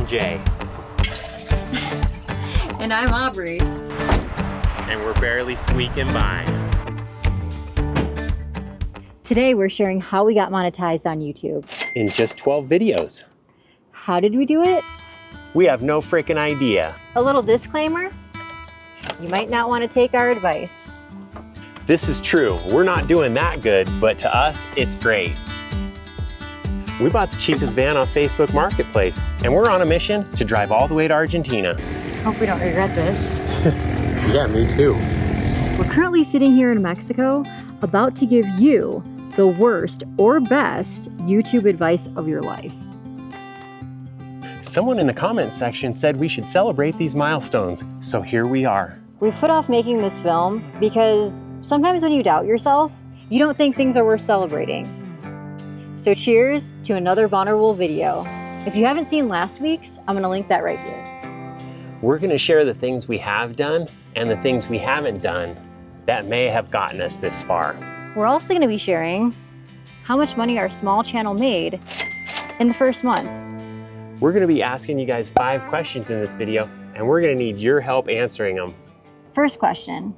Jay. And I'm Aubrey. And we're barely squeaking by. Today we're sharing how we got monetized on YouTube. In just 12 videos. How did we do it? We have no frickin' idea. A little disclaimer, you might not want to take our advice. This is true. We're not doing that good, but to us, it's great. We bought the cheapest van on Facebook Marketplace, and we're on a mission to drive all the way to Argentina. Hope we don't regret this. Yeah, me too. We're currently sitting here in Mexico, about to give you the worst or best YouTube advice of your life. Someone in the comments section said we should celebrate these milestones, so here we are. We put off making this film because sometimes when you doubt yourself, you don't think things are worth celebrating. So cheers to another vulnerable video. If you haven't seen last week's, I'm gonna link that right here. We're gonna share the things we have done and the things we haven't done that may have gotten us this far. We're also gonna be sharing how much money our small channel made in the first month. We're gonna be asking you guys 5 questions in this video, and we're gonna need your help answering them. First question,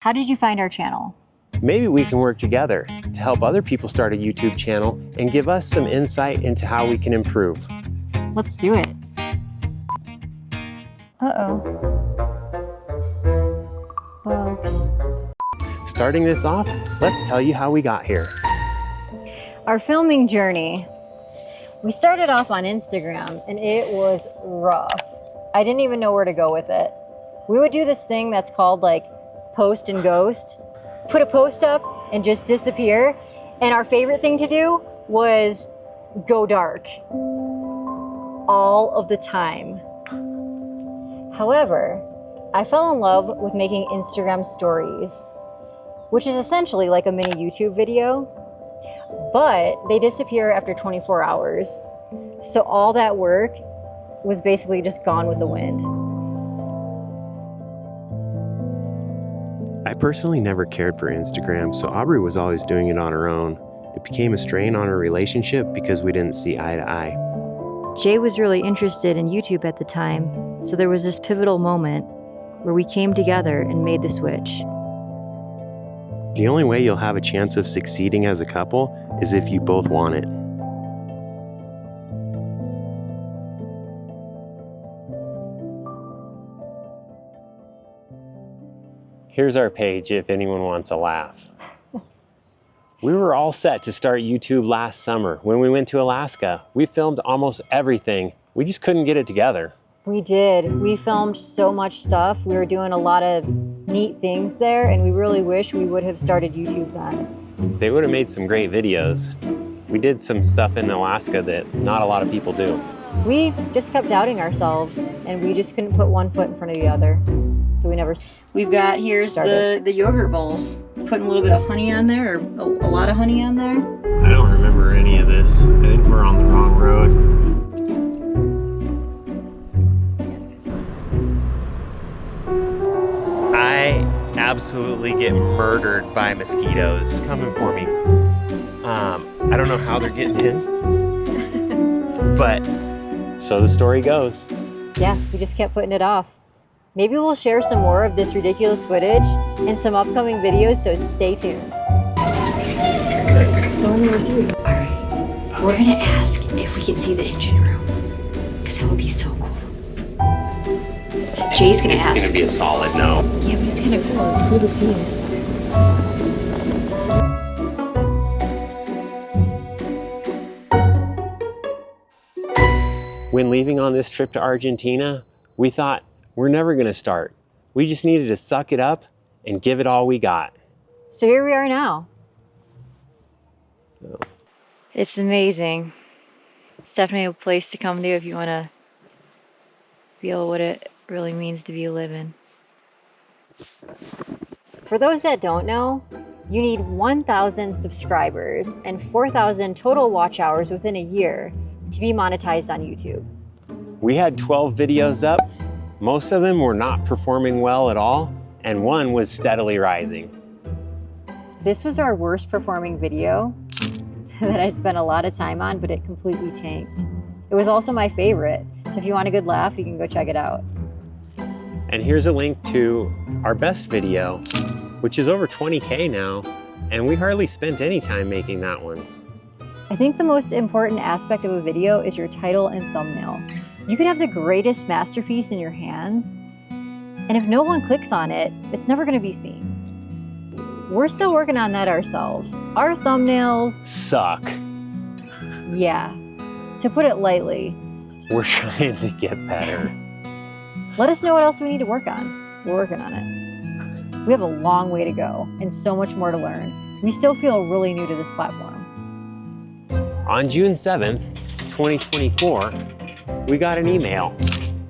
how did you find our channel? Maybe we can work together to help other people start a YouTube channel and give us some insight into how we can improve. Let's do it. Uh-oh. Folks. Starting this off, let's tell you how we got here. Our filming journey. We started off on Instagram and it was rough. I didn't even know where to go with it. We would do this thing that's called like post and ghost. Put a post up and just disappear. And our favorite thing to do was go dark all of the time. However, I fell in love with making Instagram stories, which is essentially like a mini YouTube video, but they disappear after 24 hours. So all that work was basically just gone with the wind. I personally never cared for Instagram, so Aubrey was always doing it on her own. It became a strain on our relationship because we didn't see eye to eye. Jay was really interested in YouTube at the time, so there was this pivotal moment where we came together and made the switch. The only way you'll have a chance of succeeding as a couple is if you both want it. Here's our page if anyone wants a laugh. We were all set to start YouTube last summer. When we went to Alaska, we filmed almost everything. We just couldn't get it together. We did. We filmed so much stuff. We were doing a lot of neat things there, and we really wish we would have started YouTube then. They would have made some great videos. We did some stuff in Alaska that not a lot of people do. We just kept doubting ourselves, and we just couldn't put one foot in front of the other. So we never. We've got, here's the yogurt bowls. Putting a little bit of honey on there, or a lot of honey on there. I don't remember any of this. I think we're on the wrong road. I absolutely get murdered by mosquitoes coming for me. I don't know how they're getting in, but so the story goes. Yeah, we just kept putting it off. Maybe we'll share some more of this ridiculous footage in some upcoming videos, so stay tuned. So only with you. All right, we're gonna ask if we can see the engine room, because that would be so cool. Jay's gonna ask. It's gonna be a solid no. Yeah, but it's kind of cool. It's cool to see it. When leaving on this trip to Argentina, we thought we're never gonna start. We just needed to suck it up and give it all we got. So here we are now. Oh. It's amazing. It's definitely a place to come to if you want to feel what it really means to be living. For those that don't know, you need 1,000 subscribers and 4,000 total watch hours within a year to be monetized on YouTube. We had 12 videos up. Most of them were not performing well at all, and one was steadily rising. This was our worst performing video that I spent a lot of time on, but it completely tanked. It was also my favorite. So if you want a good laugh, you can go check it out. And here's a link to our best video, which is over 20K now, and we hardly spent any time making that one. I think the most important aspect of a video is your title and thumbnail. You could have the greatest masterpiece in your hands, and if no one clicks on it, it's never going to be seen. We're still working on that ourselves. Our thumbnails Suck. Yeah, to put it lightly. We're trying to get better. Let us know what else we need to work on. We're working on it. We have a long way to go and so much more to learn. We still feel really new to this platform. On June 7th, 2024, we got an email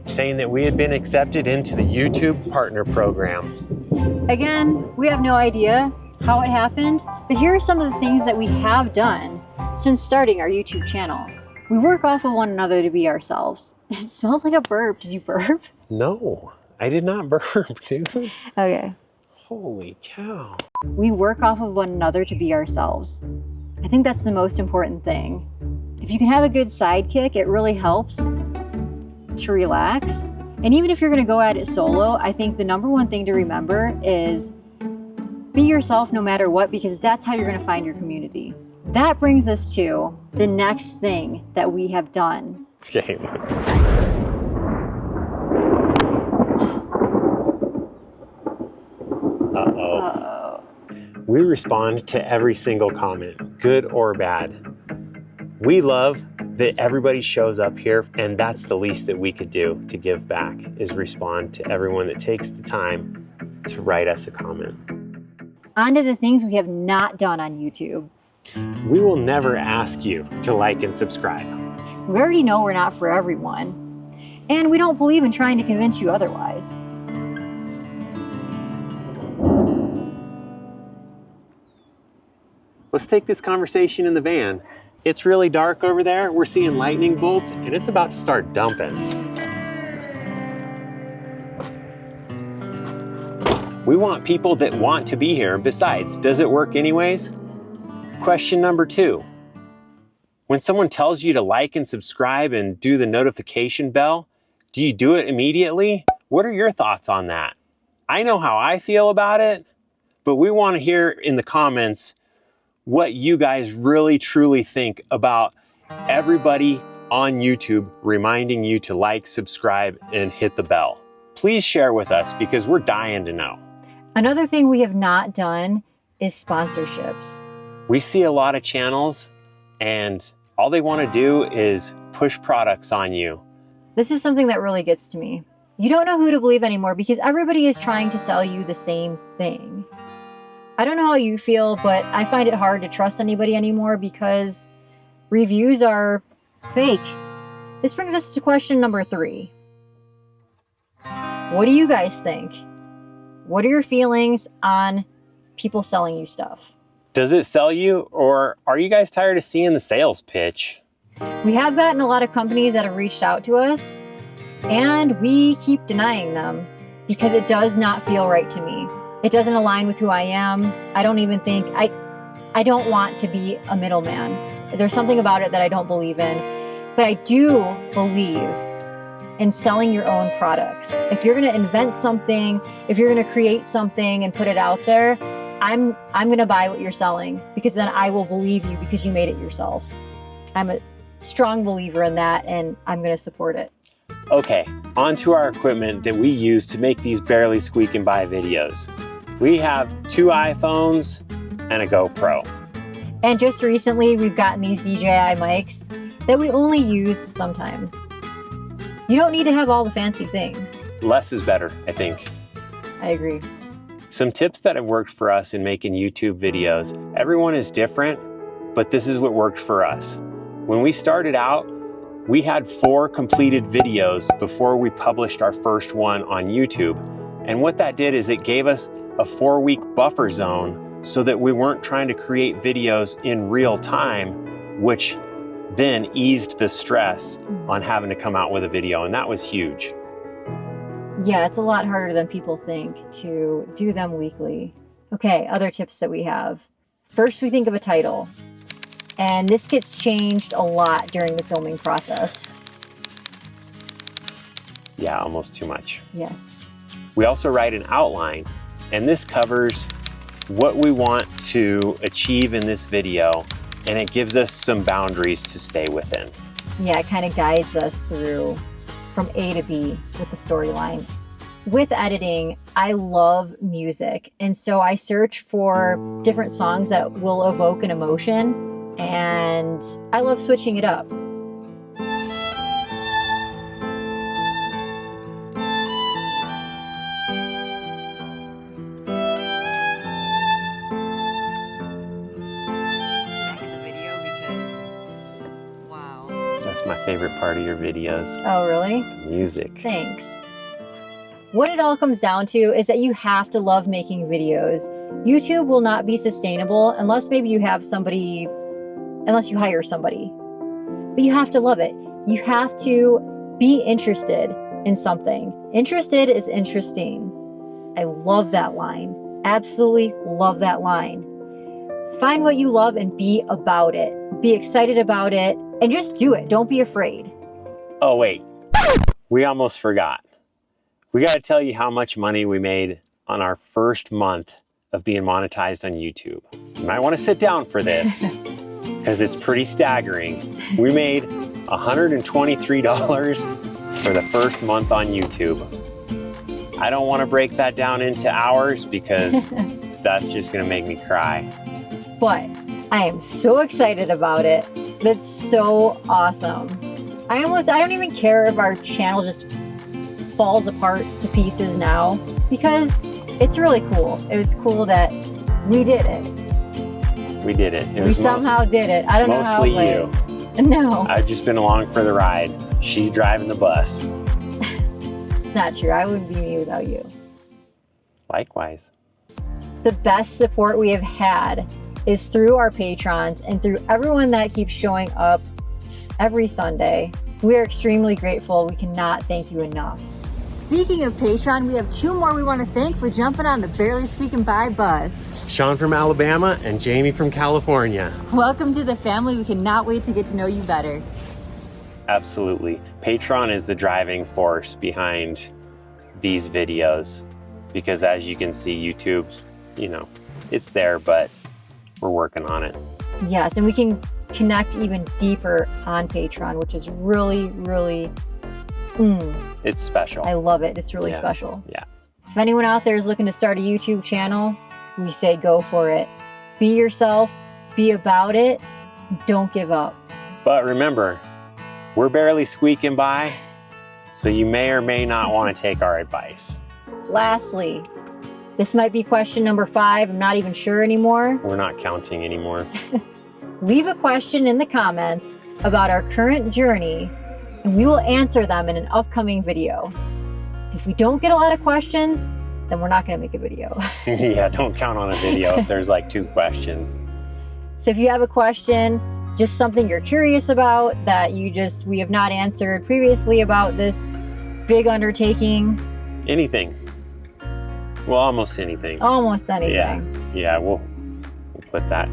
saying that we had been accepted into the YouTube Partner Program. Again, we have no idea how it happened, but here are some of the things that we have done since starting our YouTube channel. We work off of one another to be ourselves. It smells like a burp. Did you burp? No, I did not burp, dude. Okay. Holy cow. We work off of one another to be ourselves. I think that's the most important thing. If you can have a good sidekick, it really helps to relax. And even if you're going to go at it solo, I think the number one thing to remember is be yourself no matter what, because that's how you're going to find your community. That brings us to the next thing that we have done. Okay. Uh-oh. We respond to every single comment, good or bad. We love that everybody shows up here, and that's the least that we could do to give back, is respond to everyone that takes the time to write us a comment. On to the things we have not done on YouTube. We will never ask you to like and subscribe. We already know we're not for everyone, and we don't believe in trying to convince you otherwise. Let's take this conversation in the van. It's really dark over there. We're seeing lightning bolts, and it's about to start dumping. We want people that want to be here. Besides, does it work anyways? Question number 2. When someone tells you to like and subscribe and do the notification bell, do you do it immediately? What are your thoughts on that? I know how I feel about it, but we want to hear in the comments what you guys really truly think about everybody on YouTube reminding you to like, subscribe, and hit the bell. Please share with us because we're dying to know. Another thing we have not done is sponsorships. We see a lot of channels and all they want to do is push products on you. This is something that really gets to me. You don't know who to believe anymore because everybody is trying to sell you the same thing. I don't know how you feel, but I find it hard to trust anybody anymore because reviews are fake. This brings us to question number 3. What do you guys think? What are your feelings on people selling you stuff? Does it sell you, or are you guys tired of seeing the sales pitch? We have gotten a lot of companies that have reached out to us, and we keep denying them because it does not feel right to me. It doesn't align with who I am. I don't even think, I don't want to be a middleman. There's something about it that I don't believe in, but I do believe in selling your own products. If you're going to invent something, if you're going to create something and put it out there, I'm going to buy what you're selling because then I will believe you because you made it yourself. I'm a strong believer in that and I'm going to support it. Okay, on to our equipment that we use to make these BarelySqueakingBy videos. We have 2 iPhones and a GoPro. And just recently we've gotten these DJI mics that we only use sometimes. You don't need to have all the fancy things. Less is better, I think. I agree. Some tips that have worked for us in making YouTube videos. Everyone is different, but this is what worked for us. When we started out, we had 4 completed videos before we published our first one on YouTube. And what that did is it gave us a 4-week buffer zone so that we weren't trying to create videos in real time, which then eased the stress on having to come out with a video. And that was huge. Yeah, it's a lot harder than people think to do them weekly. Okay, other tips that we have. First, we think of a title. And this gets changed a lot during the filming process. Yeah, almost too much. Yes. We also write an outline, and this covers what we want to achieve in this video, and it gives us some boundaries to stay within. Yeah, it kind of guides us through from A to B with the storyline. With editing, I love music, and so I search for different songs that will evoke an emotion, and I love switching it up. That's my favorite part of your videos. Oh, really? Music. Thanks. What it all comes down to is that you have to love making videos. YouTube will not be sustainable unless maybe you have somebody, unless you hire somebody. But you have to love it. You have to be interested in something. Interested is interesting. I love that line. Absolutely love that line. Find what you love and be about it. Be excited about it and just do it. Don't be afraid. Oh, wait. We almost forgot. We got to tell you how much money we made on our first month of being monetized on YouTube. You might want to sit down for this because it's pretty staggering. We made $123 for the first month on YouTube. I don't want to break that down into hours because that's just going to make me cry. But I am so excited about it. That's so awesome. I don't even care if our channel just falls apart to pieces now because it's really cool. It was cool that we did it. We did it. We somehow did it. I don't know how. Mostly you. No. I've just been along for the ride. She's driving the bus. It's not true. I wouldn't be me without you. Likewise. The best support we have had is through our patrons and through everyone that keeps showing up every Sunday. We are extremely grateful. We cannot thank you enough. Speaking of Patreon, we have two more we want to thank for jumping on the BarelySqueakingBy bus. Sean from Alabama and Jamie from California. Welcome to the family. We cannot wait to get to know you better. Absolutely. Patreon is the driving force behind these videos because as you can see, YouTube, it's there, but we're working on it. Yes, and we can connect even deeper on Patreon, which is really, really, it's special. I love it. It's really special. Yeah. If anyone out there is looking to start a YouTube channel, we say go for it. Be yourself, be about it, don't give up. But remember, we're barely squeaking by, so you may or may not want to take our advice. Lastly, this might be question number 5. I'm not even sure anymore. We're not counting anymore. Leave a question in the comments about our current journey, and we will answer them in an upcoming video. If we don't get a lot of questions, then we're not going to make a video. Yeah, don't count on a video if there's like 2 questions. So if you have a question, just something you're curious about that we have not answered previously about this big undertaking. Anything. Well, almost anything. Almost anything. Yeah, we'll put that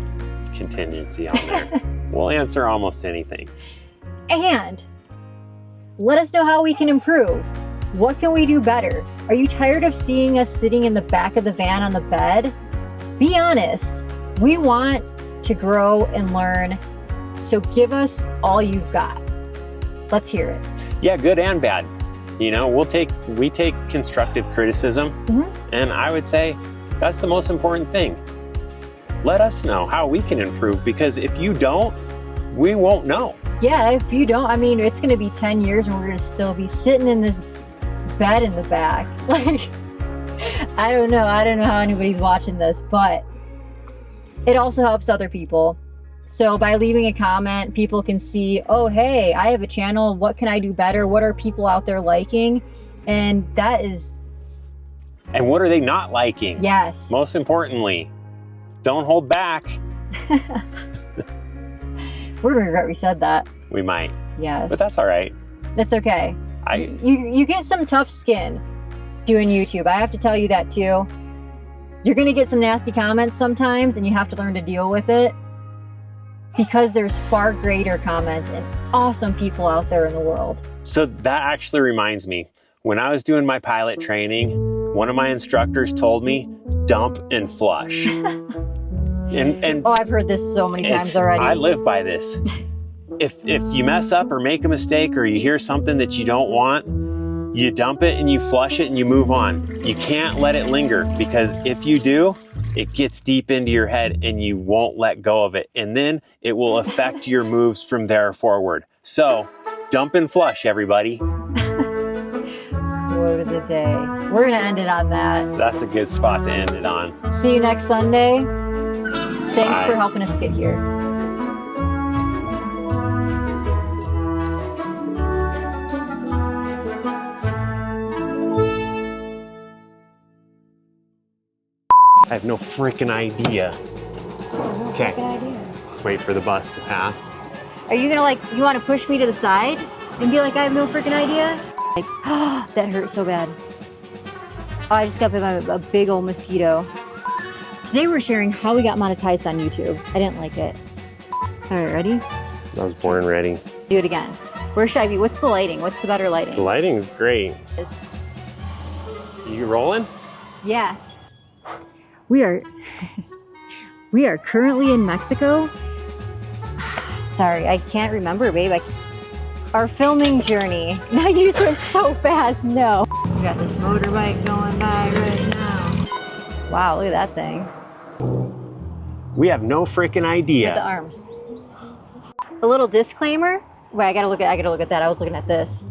contingency on there. We'll answer almost anything. And let us know how we can improve. What can we do better? Are you tired of seeing us sitting in the back of the van on the bed? Be honest. We want to grow and learn, so give us all you've got. Let's hear it. Yeah, good and bad. We take constructive criticism, and I would say that's the most important thing. Let us know how we can improve, because if you don't, we won't know. Yeah, if you don't, it's going to be 10 years and we're going to still be sitting in this bed in the back. Like, I don't know how anybody's watching this, but it also helps other people. So by leaving a comment, people can see, oh, hey, I have a channel. What can I do better? What are people out there liking? And and what are they not liking? Yes. Most importantly, don't hold back. We're going to regret we said that. We might. Yes. But that's all right. That's okay. You get some tough skin doing YouTube. I have to tell you that too. You're going to get some nasty comments sometimes, and you have to learn to deal with it. because there's far greater comments and awesome people out there in the world. So that actually reminds me, when I was doing my pilot training, one of my instructors told me, dump and flush. And Oh, I've heard this so many times already. I live by this. If you mess up or make a mistake or you hear something that you don't want, you dump it and you flush it and you move on. You can't let it linger, because if you do, it gets deep into your head and you won't let go of it. And then it will affect your moves from there forward. So dump and flush, everybody. Quote of the day. We're gonna end it on that. That's a good spot to end it on. See you next Sunday. Thanks Bye. for helping us get here. I have no freaking idea. Okay, Good idea. let's wait for the bus to pass. Are you gonna you wanna push me to the side and be like, I have no freaking idea? Like, that hurt so bad. Oh, I just got bit by a big old mosquito. Today we're sharing how we got monetized on YouTube. I didn't like it. All right, ready? I was born ready. Do it again. Where should I be? What's the lighting? What's the better lighting? The lighting is great. You rolling? Yeah. We are currently in Mexico. Sorry, I can't remember, babe. Our filming journey. Now you just went so fast. No. We got this motorbike going by right now. Wow, look at that thing. We have no freaking Look at the idea. arms. A little disclaimer. Wait, I gotta look at that. I was looking at this.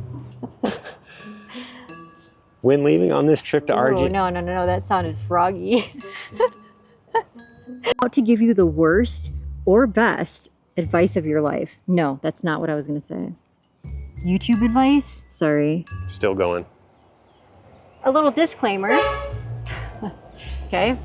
When leaving on this trip to Oh, Argentina. no, that sounded froggy. How to give you the worst or best advice of your life. No, that's not what I was gonna say. YouTube advice? Sorry. Still going. A little disclaimer. Okay.